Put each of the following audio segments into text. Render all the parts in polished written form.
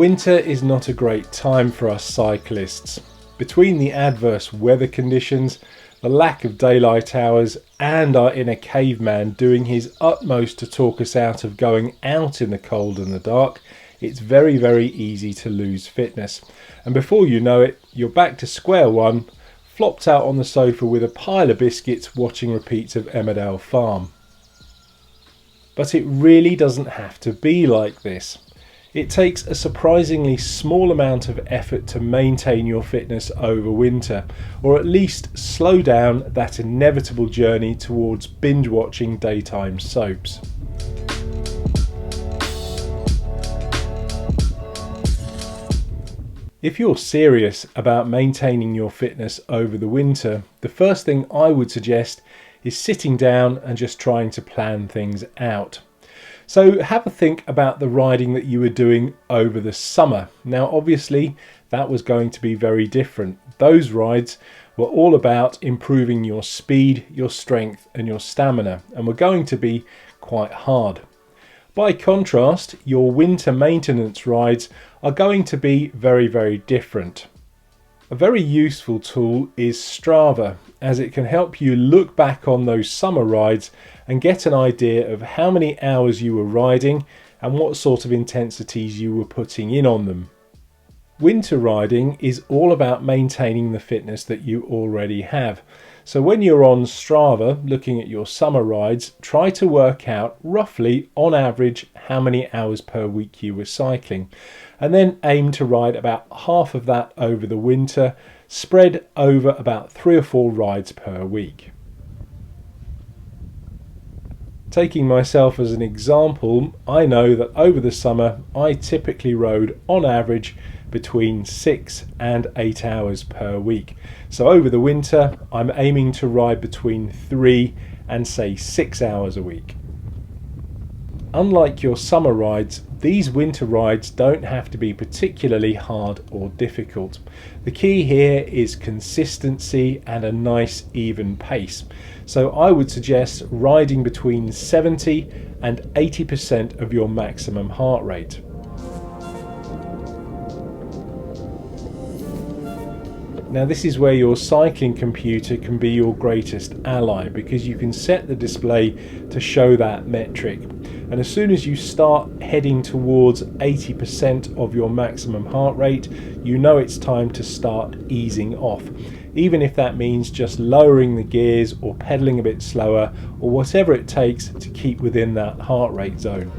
Winter is not a great time for us cyclists. Between the adverse weather conditions, the lack of daylight hours, and our inner caveman doing his utmost to talk us out of going out in the cold and the dark, it's very, very easy to lose fitness. And before you know it, you're back to square one, flopped out on the sofa with a pile of biscuits watching repeats of Emmerdale Farm. But it really doesn't have to be like this. It takes a surprisingly small amount of effort to maintain your fitness over winter, or at least slow down that inevitable journey towards binge watching daytime soaps. If you're serious about maintaining your fitness over the winter, the first thing I would suggest is sitting down and just trying to plan things out. So have a think about the riding that you were doing over the summer. Now obviously that was going to be very different. Those rides were all about improving your speed, your strength and your stamina, and were going to be quite hard. By contrast, your winter maintenance rides are going to be very, very different. A very useful tool is Strava, as it can help you look back on those summer rides and get an idea of how many hours you were riding and what sort of intensities you were putting in on them. Winter riding is all about maintaining the fitness that you already have. So when you're on Strava looking at your summer rides, try to work out roughly on average how many hours per week you were cycling, and then aim to ride about half of that over the winter, spread over about 3 or 4 rides per week. Taking myself as an example, I know that over the summer I typically rode on average between 6 and 8 hours per week. So over the winter I'm aiming to ride between 3 and say 6 hours a week. Unlike your summer rides, these winter rides don't have to be particularly hard or difficult. The key here is consistency and a nice even pace. So I would suggest riding between 70 and 80% of your maximum heart rate. Now this is where your cycling computer can be your greatest ally, because you can set the display to show that metric. And as soon as you start heading towards 80% of your maximum heart rate, you know it's time to start easing off. Even if that means just lowering the gears or pedaling a bit slower, or whatever it takes to keep within that heart rate zone.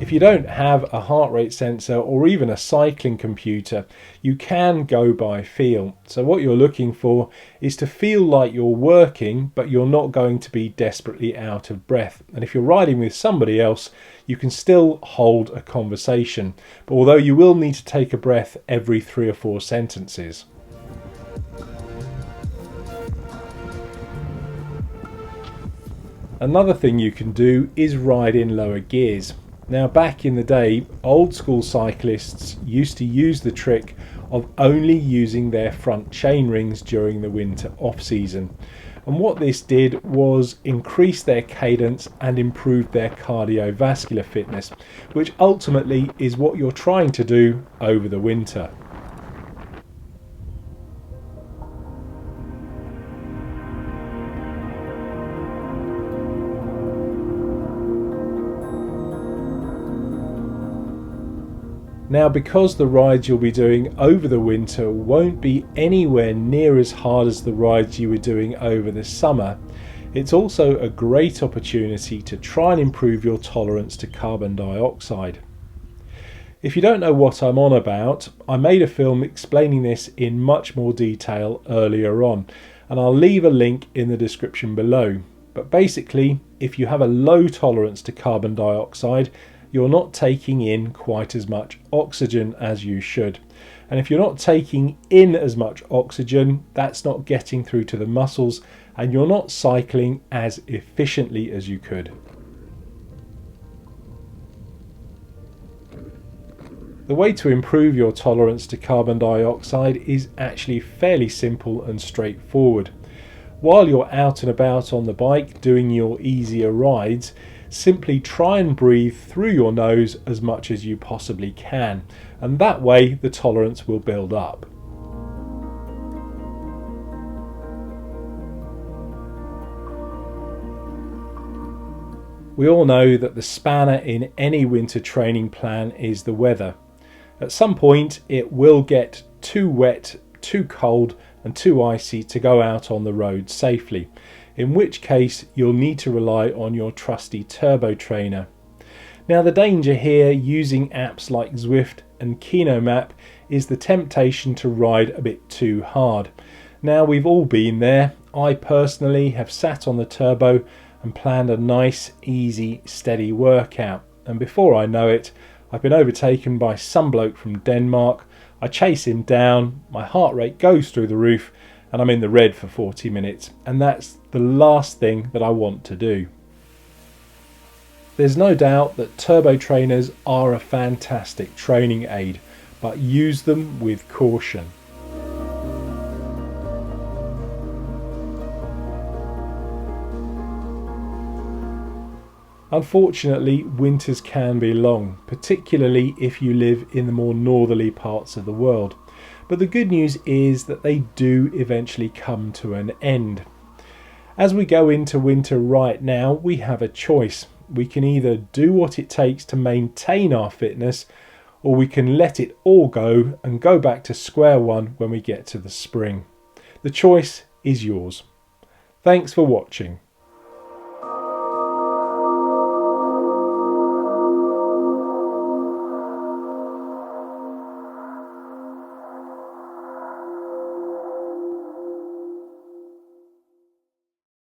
If you don't have a heart rate sensor or even a cycling computer, you can go by feel. So what you're looking for is to feel like you're working, but you're not going to be desperately out of breath. And if you're riding with somebody else, you can still hold a conversation, but although you will need to take a breath every 3 or 4 sentences. Another thing you can do is ride in lower gears. Now back in the day, old school cyclists used to use the trick of only using their front chain rings during the winter off season. And what this did was increase their cadence and improve their cardiovascular fitness, which ultimately is what you're trying to do over the winter. Now, because the rides you'll be doing over the winter won't be anywhere near as hard as the rides you were doing over the summer, it's also a great opportunity to try and improve your tolerance to carbon dioxide. If you don't know what I'm on about, I made a film explaining this in much more detail earlier on, and I'll leave a link in the description below. But basically, if you have a low tolerance to carbon dioxide, you're not taking in quite as much oxygen as you should. And if you're not taking in as much oxygen, that's not getting through to the muscles, and you're not cycling as efficiently as you could. The way to improve your tolerance to carbon dioxide is actually fairly simple and straightforward. While you're out and about on the bike doing your easier rides, simply try and breathe through your nose as much as you possibly can, and that way the tolerance will build up. We all know that the spanner in any winter training plan is the weather. At some point it will get too wet, too cold and too icy to go out on the road safely, in which case you'll need to rely on your trusty turbo trainer. Now the danger here using apps like Zwift and KinoMap is the temptation to ride a bit too hard. Now we've all been there. I personally have sat on the turbo and planned a nice, easy, steady workout, and before I know it, I've been overtaken by some bloke from Denmark. I chase him down, my heart rate goes through the roof, and I'm in the red for 40 minutes, and that's the last thing that I want to do. There's no doubt that turbo trainers are a fantastic training aid, but use them with caution. Unfortunately, winters can be long, particularly if you live in the more northerly parts of the world. But the good news is that they do eventually come to an end. As we go into winter right now, we have a choice. We can either do what it takes to maintain our fitness, or we can let it all go and go back to square one when we get to the spring. The choice is yours. Thanks for watching.